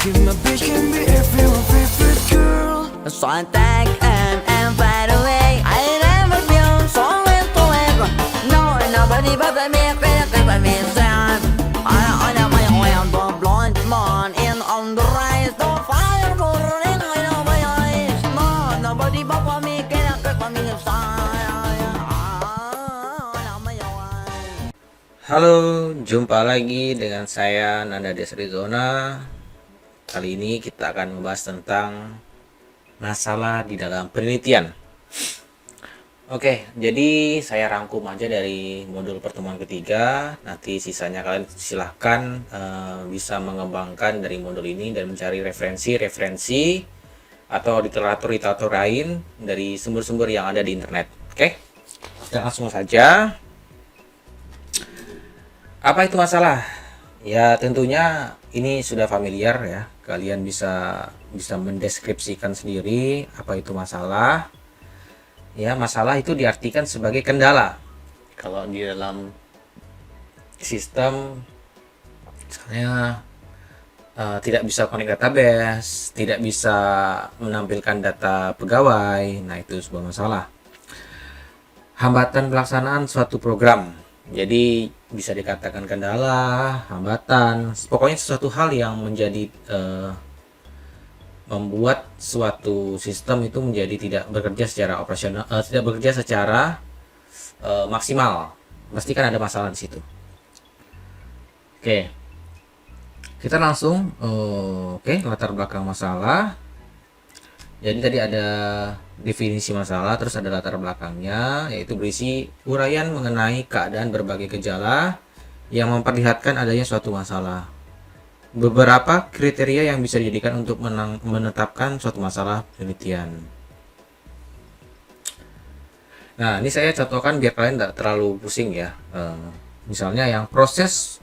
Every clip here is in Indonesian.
Cause my bitch can be everyone's favorite girl. So I tag and fade away. I never feel so little ever. No, nobody but me, but me, sad. I know my way on the blind man in on the rise. The fire burning, I know my eyes. No, nobody but me, but me, Halo, jumpa lagi dengan saya Nanda Desrizona. Kali ini kita akan membahas tentang masalah di dalam penelitian. Oke, jadi saya rangkum aja dari modul pertemuan ketiga. Nanti sisanya kalian silahkan bisa mengembangkan dari modul ini dan mencari referensi atau literatur lain dari sumber-sumber yang ada di internet. Oke, kita langsung saja. Apa itu masalah? Ya tentunya ini sudah familiar ya. Kalian bisa mendeskripsikan sendiri apa itu masalah. Ya, masalah itu diartikan sebagai kendala. Kalau di dalam sistem misalnya tidak bisa connect database, tidak bisa menampilkan data pegawai, nah itu sebuah masalah. Hambatan pelaksanaan suatu program. Jadi bisa dikatakan kendala, hambatan, pokoknya sesuatu hal yang menjadi membuat suatu sistem itu menjadi tidak bekerja secara operasional, tidak bekerja secara maksimal. Pasti kan ada masalah di situ. Oke, kita langsung latar belakang masalah. Jadi tadi ada definisi masalah, terus ada latar belakangnya, yaitu berisi uraian mengenai keadaan berbagai gejala yang memperlihatkan adanya suatu masalah. Beberapa kriteria yang bisa dijadikan untuk menetapkan suatu masalah penelitian. Nah, ini saya contohkan biar kalian tidak terlalu pusing ya. Misalnya yang proses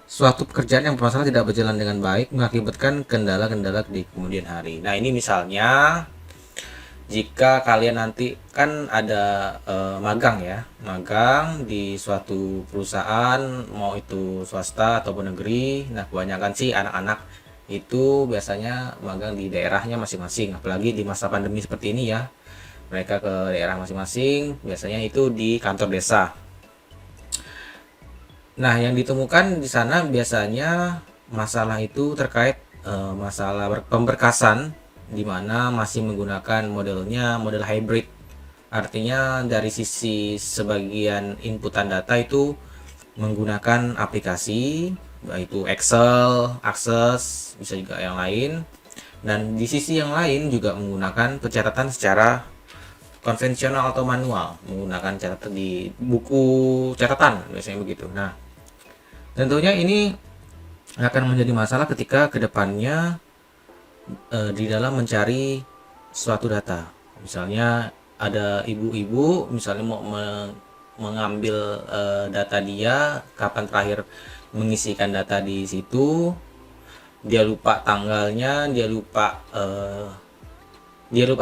suatu pekerjaan yang bermasalah tidak berjalan dengan baik mengakibatkan kendala-kendala di kemudian hari. Nah, ini misalnya jika kalian nanti kan ada magang ya, magang di suatu perusahaan, mau itu swasta ataupun negeri. Nah, kebanyakan sih anak-anak itu biasanya magang di daerahnya masing-masing, apalagi di masa pandemi seperti ini ya. Mereka ke daerah masing-masing, biasanya itu di kantor desa. Nah, yang ditemukan di sana biasanya masalah itu terkait masalah pemberkasan, di mana masih menggunakan model hybrid. Artinya dari sisi sebagian inputan data itu menggunakan aplikasi, yaitu Excel, Access, bisa juga yang lain. Dan di sisi yang lain juga menggunakan pencatatan secara konvensional atau manual, menggunakan catatan di buku catatan, biasanya begitu. Nah, tentunya ini akan menjadi masalah ketika kedepannya di dalam mencari suatu data. Misalnya ada ibu-ibu misalnya mau mengambil data dia, kapan terakhir mengisikan data di situ, dia lupa tanggalnya, dia lupa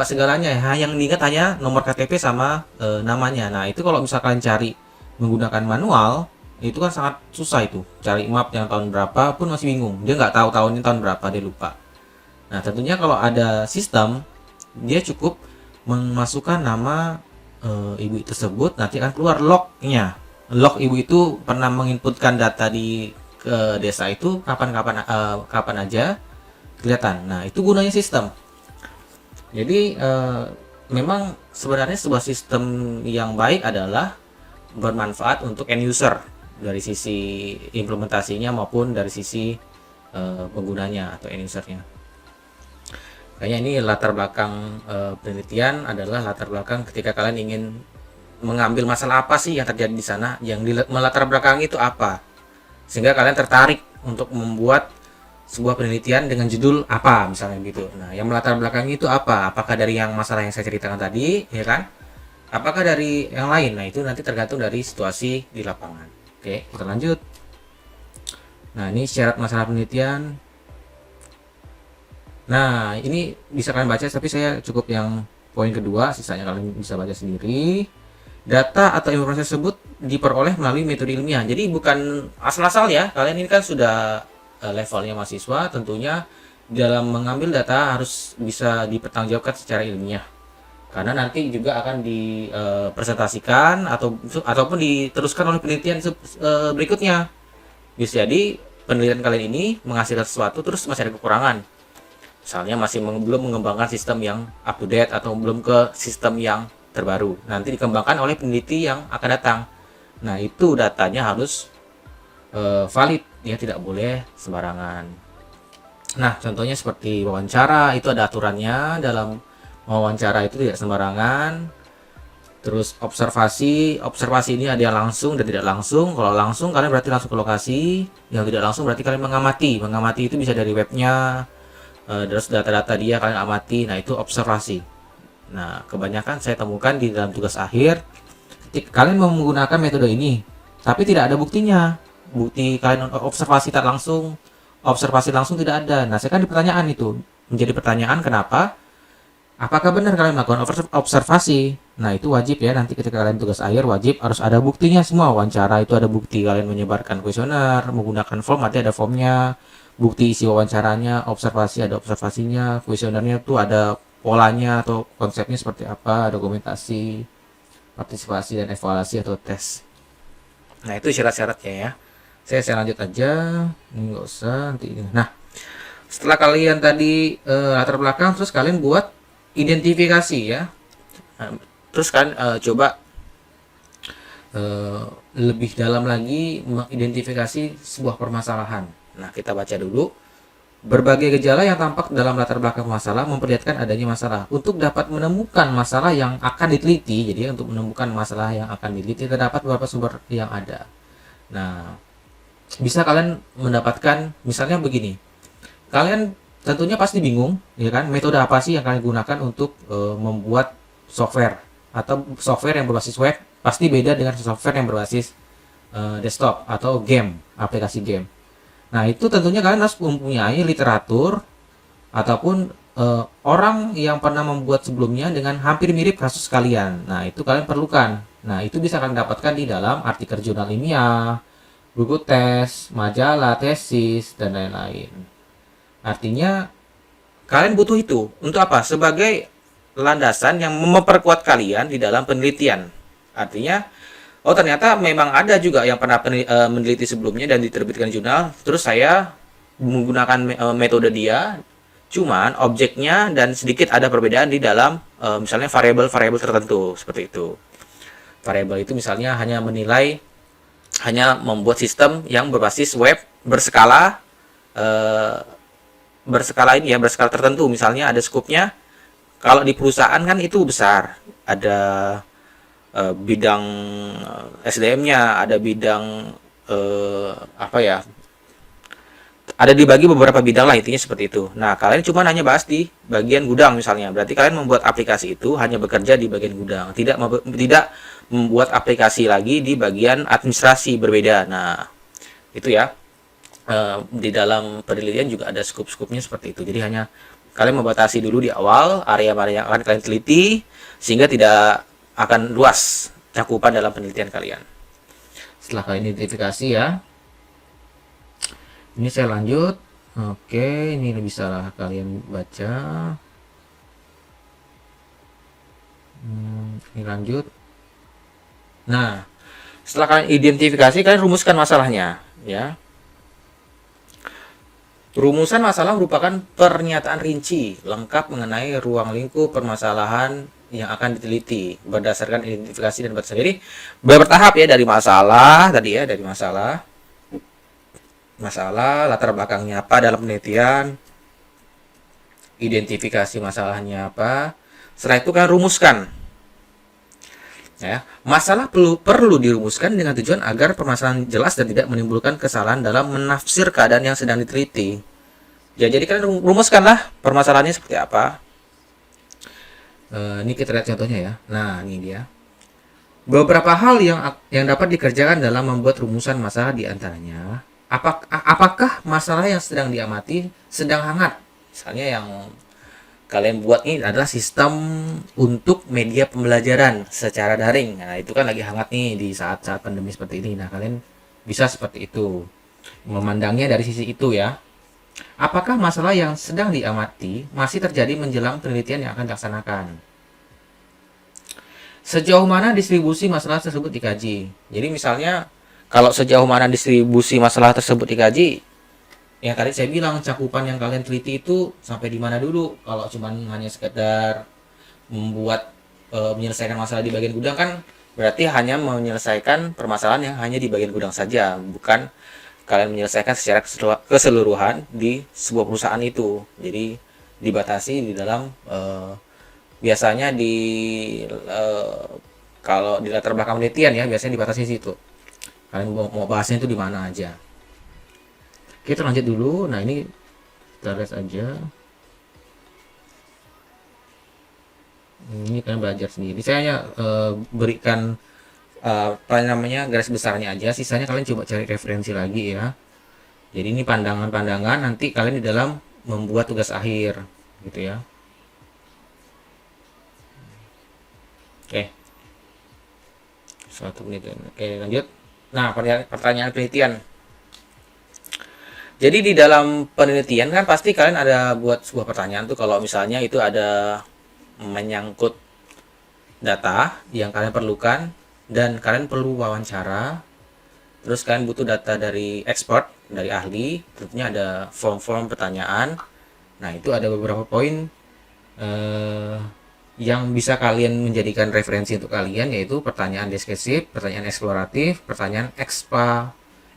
segalanya ya. Yang diingat hanya nomor KTP sama namanya. Nah, itu kalau misalkan cari menggunakan manual, itu kan sangat susah, itu cari map yang tahun berapa pun masih bingung, dia nggak tahu tahunnya tahun berapa, dia lupa. Nah, tentunya kalau ada sistem, dia cukup memasukkan nama ibu tersebut, nanti akan keluar lognya. Log ibu itu pernah menginputkan data di ke desa itu kapan aja kelihatan. Nah, itu gunanya sistem. Jadi memang sebenarnya sebuah sistem yang baik adalah bermanfaat untuk end user, dari sisi implementasinya maupun dari sisi penggunanya atau end usernya. Kayaknya ini latar belakang penelitian adalah latar belakang ketika kalian ingin mengambil masalah apa sih yang terjadi di sana, yang melatar belakang itu apa, sehingga kalian tertarik untuk membuat sebuah penelitian dengan judul apa misalnya gitu. Nah, yang melatar belakang itu apa? Apakah dari yang masalah yang saya ceritakan tadi, ya kan? Apakah dari yang lain? Nah, itu nanti tergantung dari situasi di lapangan. Oke, kita lanjut. Nah, ini syarat masalah penelitian. Nah, ini bisa kalian baca, tapi saya cukup yang poin kedua, sisanya kalian bisa baca sendiri. Data atau informasi tersebut diperoleh melalui metode ilmiah. Jadi bukan asal-asal ya, kalian ini kan sudah levelnya mahasiswa, tentunya dalam mengambil data harus bisa dipertanggungjawabkan secara ilmiah. Karena nanti juga akan dipresentasikan ataupun diteruskan oleh penelitian berikutnya. Bisa jadi penelitian kalian ini menghasilkan sesuatu terus masih ada kekurangan. Misalnya masih belum mengembangkan sistem yang up to date atau belum ke sistem yang terbaru. Nanti dikembangkan oleh peneliti yang akan datang. Nah, itu datanya harus valid, ya tidak boleh sembarangan. Nah, contohnya seperti wawancara, itu ada aturannya. Dalam wawancara itu tidak sembarangan. Terus observasi ini ada yang langsung dan tidak langsung. Kalau langsung kalian berarti langsung ke lokasi, yang tidak langsung berarti kalian mengamati. Mengamati itu bisa dari webnya, terus data-data dia kalian amati. Nah, itu observasi. Nah, kebanyakan saya temukan di dalam tugas akhir, kalian menggunakan metode ini, tapi tidak ada buktinya. Bukti kalian observasi tak langsung, observasi langsung tidak ada. Nah, saya kan di pertanyaan itu menjadi pertanyaan kenapa? Apakah benar kalian melakukan observasi? Nah, itu wajib ya, nanti ketika kalian tugas akhir wajib harus ada buktinya semua. Wawancara itu ada bukti kalian menyebarkan kuesioner, menggunakan form, nanti ada formnya, bukti isi wawancaranya, observasi ada observasinya, kuesionernya tuh ada polanya atau konsepnya seperti apa, dokumentasi, partisipasi dan evaluasi atau tes. Nah, itu syarat-syaratnya ya. Saya lanjut aja, ini nggak usah nanti ini. Nah, setelah kalian tadi latar belakang, terus kalian buat identifikasi ya. Nah, terus kalian coba lebih dalam lagi mengidentifikasi sebuah permasalahan. Nah, kita baca dulu. Berbagai gejala yang tampak dalam latar belakang masalah memperlihatkan adanya masalah. Untuk dapat menemukan masalah yang akan diteliti, jadi untuk menemukan masalah yang akan diteliti terdapat beberapa sumber yang ada. Nah, bisa kalian mendapatkan misalnya begini. Kalian tentunya pasti bingung, ya kan? Metode apa sih yang kalian gunakan untuk membuat software atau software yang berbasis web? Pasti beda dengan software yang berbasis desktop atau game, aplikasi game. Nah, itu tentunya kalian harus mempunyai literatur ataupun orang yang pernah membuat sebelumnya dengan hampir mirip kasus kalian. Nah, itu kalian perlukan. Nah, itu bisa kalian dapatkan di dalam artikel jurnal ilmiah, buku tes, majalah, tesis, dan lain-lain. Artinya, kalian butuh itu. Untuk apa? Sebagai landasan yang memperkuat kalian di dalam penelitian. Artinya, oh ternyata memang ada juga yang pernah meneliti sebelumnya dan diterbitkan jurnal. Terus saya menggunakan metode dia, cuman objeknya dan sedikit ada perbedaan di dalam misalnya variabel-variabel tertentu seperti itu. Variabel itu misalnya hanya membuat sistem yang berbasis web berskala berskala tertentu. Misalnya ada skupnya. Kalau di perusahaan kan itu besar, ada bidang SDM-nya, ada bidang ada dibagi beberapa bidang lah, intinya seperti itu. Nah, kalian cuma hanya bahas di bagian gudang misalnya. Berarti kalian membuat aplikasi itu hanya bekerja di bagian gudang, tidak membuat aplikasi lagi di bagian administrasi, berbeda. Nah, itu ya. Di dalam penelitian juga ada skup-skupnya seperti itu. Jadi hanya kalian membatasi dulu di awal area mana yang akan kalian teliti sehingga tidak akan luas cakupan dalam penelitian kalian. Setelah kalian identifikasi ya, ini saya lanjut. Oke, ini bisa kalian baca. Ini lanjut. Nah, setelah kalian identifikasi, kalian rumuskan masalahnya ya. Rumusan masalah merupakan pernyataan rinci lengkap mengenai ruang lingkup permasalahan yang akan diteliti berdasarkan identifikasi dan batasan. Jadi bertahap ya, dari masalah tadi ya, dari masalah latar belakangnya apa dalam penelitian, identifikasi masalahnya apa, setelah itu kan rumuskan ya. Masalah perlu dirumuskan dengan tujuan agar permasalahan jelas dan tidak menimbulkan kesalahan dalam menafsir keadaan yang sedang diteliti. Ya, jadi kalian rumuskanlah permasalahannya seperti apa. Ini kita lihat contohnya ya. Nah, ini dia. Beberapa hal yang dapat dikerjakan dalam membuat rumusan masalah diantaranya, apakah masalah yang sedang diamati sedang hangat? Misalnya yang kalian buat ini adalah sistem untuk media pembelajaran secara daring. Nah, itu kan lagi hangat nih di saat-saat pandemi seperti ini. Nah, kalian bisa seperti itu, memandangnya dari sisi itu ya. Apakah masalah yang sedang diamati masih terjadi menjelang penelitian yang akan dilaksanakan? Sejauh mana distribusi masalah tersebut dikaji? Jadi misalnya kalau sejauh mana distribusi masalah tersebut dikaji, yang tadi saya bilang cakupan yang kalian teliti itu sampai di mana dulu. Kalau cuma hanya sekedar menyelesaikan masalah di bagian gudang kan berarti hanya menyelesaikan permasalahan yang hanya di bagian gudang saja, bukan kalian menyelesaikan secara keseluruhan di sebuah perusahaan itu. Jadi dibatasi di dalam biasanya kalau di latar belakang penelitian ya biasanya dibatasi situ. Kalian mau bahasnya itu di mana aja. Kita lanjut dulu. Nah ini kita lihat aja. Ini kalian belajar sendiri. Saya hanya berikan garis besarnya aja. Sisanya kalian coba cari referensi lagi ya. Jadi ini pandangan-pandangan nanti kalian di dalam membuat tugas akhir gitu ya. Oke. 1 menit. Oke, lanjut. Nah, pertanyaan penelitian. Jadi di dalam penelitian kan pasti kalian ada buat sebuah pertanyaan tuh kalau misalnya itu ada menyangkut data yang kalian perlukan dan kalian perlu wawancara. Terus kalian butuh data dari expert, dari ahli, tentunya ada form-form pertanyaan. Nah, itu ada beberapa poin yang bisa kalian menjadikan referensi untuk kalian, yaitu pertanyaan deskriptif, pertanyaan eksploratif, pertanyaan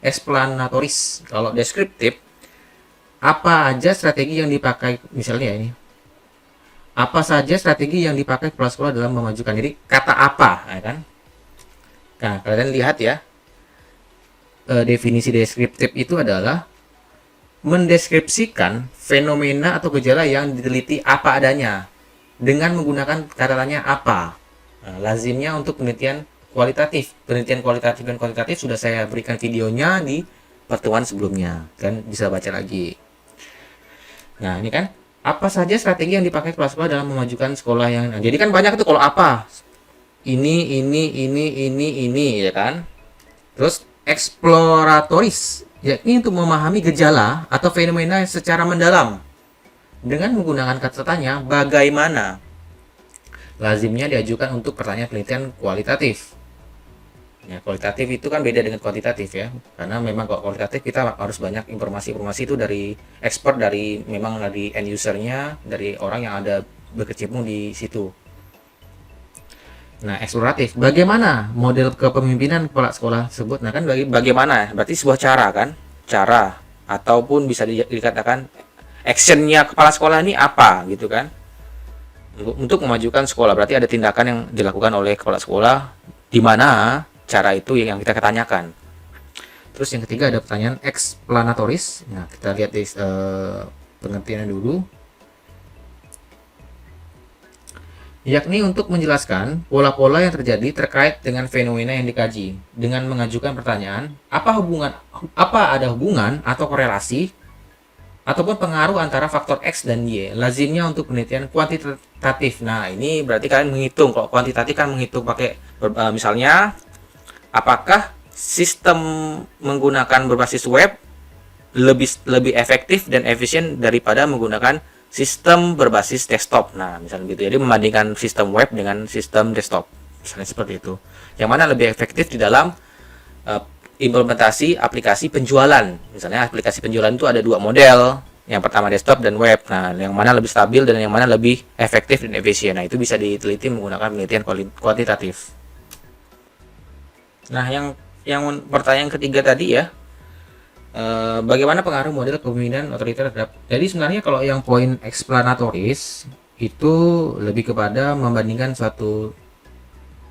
eksplanatoris. Kalau deskriptif, apa aja strategi yang dipakai, misalnya ini, apa saja strategi yang dipakai kepala sekolah dalam memajukan, jadi kata apa, ya kan? Nah, kalian lihat ya, definisi deskriptif itu adalah mendeskripsikan fenomena atau gejala yang diteliti apa adanya dengan menggunakan kata tanya apa. Nah, lazimnya untuk penelitian kualitatif dan kualitatif sudah saya berikan videonya di pertemuan sebelumnya, kan bisa baca lagi. Nah ini kan apa saja strategi yang dipakai kepala sekolah dalam memajukan sekolah yang, nah, jadi kan banyak itu kalau apa ini ya kan. Terus eksploratoris yakni untuk memahami gejala atau fenomena secara mendalam dengan menggunakan kata tanya bagaimana. Lazimnya diajukan untuk pertanyaan penelitian kualitatif. Ya, kualitatif itu kan beda dengan kuantitatif ya. Karena memang kalau kualitatif kita harus banyak informasi-informasi itu dari expert, dari memang dari end usernya, dari orang yang ada berkecimpung di situ. Nah, eksploratif, bagaimana model kepemimpinan kepala sekolah tersebut? Nah, kan bagaimana? Berarti sebuah cara kan? Cara ataupun bisa dikatakan actionnya kepala sekolah ini apa gitu kan, untuk memajukan sekolah. Berarti ada tindakan yang dilakukan oleh kepala sekolah, di mana cara itu yang kita tanyakan. Terus yang ketiga ada pertanyaan eksplanatoris. Nah, kita lihat di pengertiannya dulu, yakni untuk menjelaskan pola-pola yang terjadi terkait dengan fenomena yang dikaji dengan mengajukan pertanyaan apa ada hubungan atau korelasi ataupun pengaruh antara faktor X dan Y. Lazimnya untuk penelitian kuantitatif. Nah, ini berarti kalian menghitung. Kalau kuantitatif kan menghitung pakai misalnya apakah sistem menggunakan berbasis web lebih efektif dan efisien daripada menggunakan sistem berbasis desktop. Nah, misalnya gitu. Jadi membandingkan sistem web dengan sistem desktop. Misalnya seperti itu. Yang mana lebih efektif di dalam implementasi aplikasi penjualan. Misalnya aplikasi penjualan itu ada dua model, yang pertama desktop dan web. Nah, yang mana lebih stabil dan yang mana lebih efektif dan efisien. Nah, itu bisa diteliti menggunakan penelitian kuantitatif. Nah, yang pertanyaan ketiga tadi ya, bagaimana pengaruh model kepemimpinan otoriter terhadap. Jadi sebenarnya kalau yang poin eksplanatoris itu lebih kepada membandingkan suatu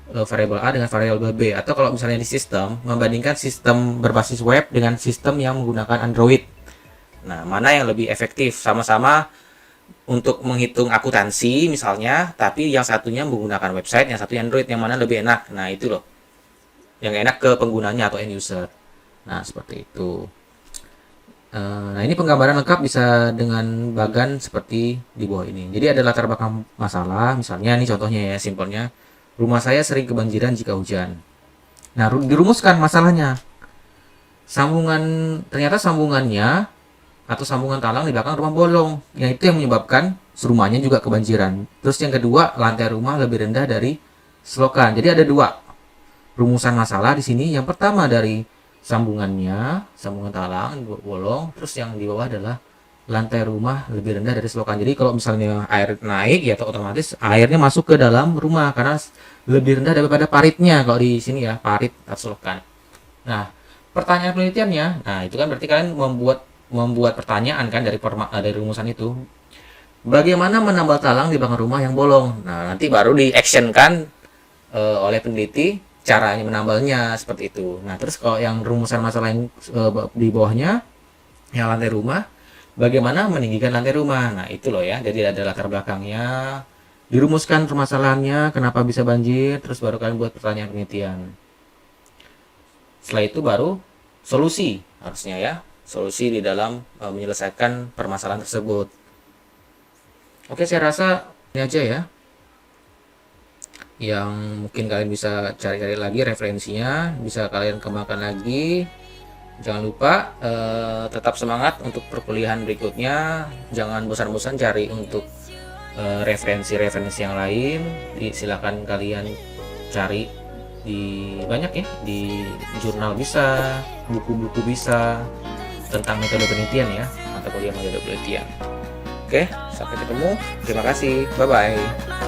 variabel A dengan variabel B, atau kalau misalnya di sistem membandingkan sistem berbasis web dengan sistem yang menggunakan Android. Nah, mana yang lebih efektif, sama-sama untuk menghitung akuntansi misalnya, tapi yang satunya menggunakan website, yang satunya Android, yang mana lebih enak. Nah, itu loh yang enak ke penggunanya atau end user. Nah, seperti itu. Nah, ini penggambaran lengkap bisa dengan bagan seperti di bawah ini. Jadi ada latar belakang masalah, misalnya ini contohnya ya, simpelnya. Rumah saya sering kebanjiran jika hujan. Nah, dirumuskan masalahnya. Ternyata sambungannya atau sambungan talang di belakang rumah bolong. Yang itu yang menyebabkan rumahnya juga kebanjiran. Terus yang kedua, lantai rumah lebih rendah dari selokan. Jadi ada dua rumusan masalah di sini. Yang pertama dari sambungannya, sambungan talang bolong. Terus yang di bawah adalah lantai rumah lebih rendah dari selokan. Jadi kalau misalnya air naik ya otomatis airnya masuk ke dalam rumah karena lebih rendah daripada paritnya. Kalau di sini ya parit atau selokan. Nah, pertanyaan penelitiannya, nah itu kan berarti kalian membuat pertanyaan kan dari rumusan itu. Bagaimana menambal talang di belakang rumah yang bolong? Nah, nanti baru di action kan oleh peneliti caranya menambalnya seperti itu. Nah, terus kalau yang rumusan masalah yang di bawahnya yang lantai rumah, bagaimana meninggikan lantai rumah? Nah, itu loh ya. Jadi ada latar belakangnya, dirumuskan permasalahannya, kenapa bisa banjir, terus baru kalian buat pertanyaan penelitian. Setelah itu baru solusi harusnya ya. Solusi di dalam menyelesaikan permasalahan tersebut. Oke, saya rasa ini aja ya. Yang mungkin kalian bisa cari-cari lagi referensinya, bisa kalian kembangkan lagi. Jangan lupa tetap semangat untuk perkuliahan berikutnya. Jangan bosan-bosan cari untuk referensi-referensi yang lain. Silakan kalian cari di banyak ya, di jurnal bisa, buku-buku bisa tentang metode penelitian ya, atau kuliah metode penelitian. Oke, sampai ketemu. Terima kasih. Bye bye.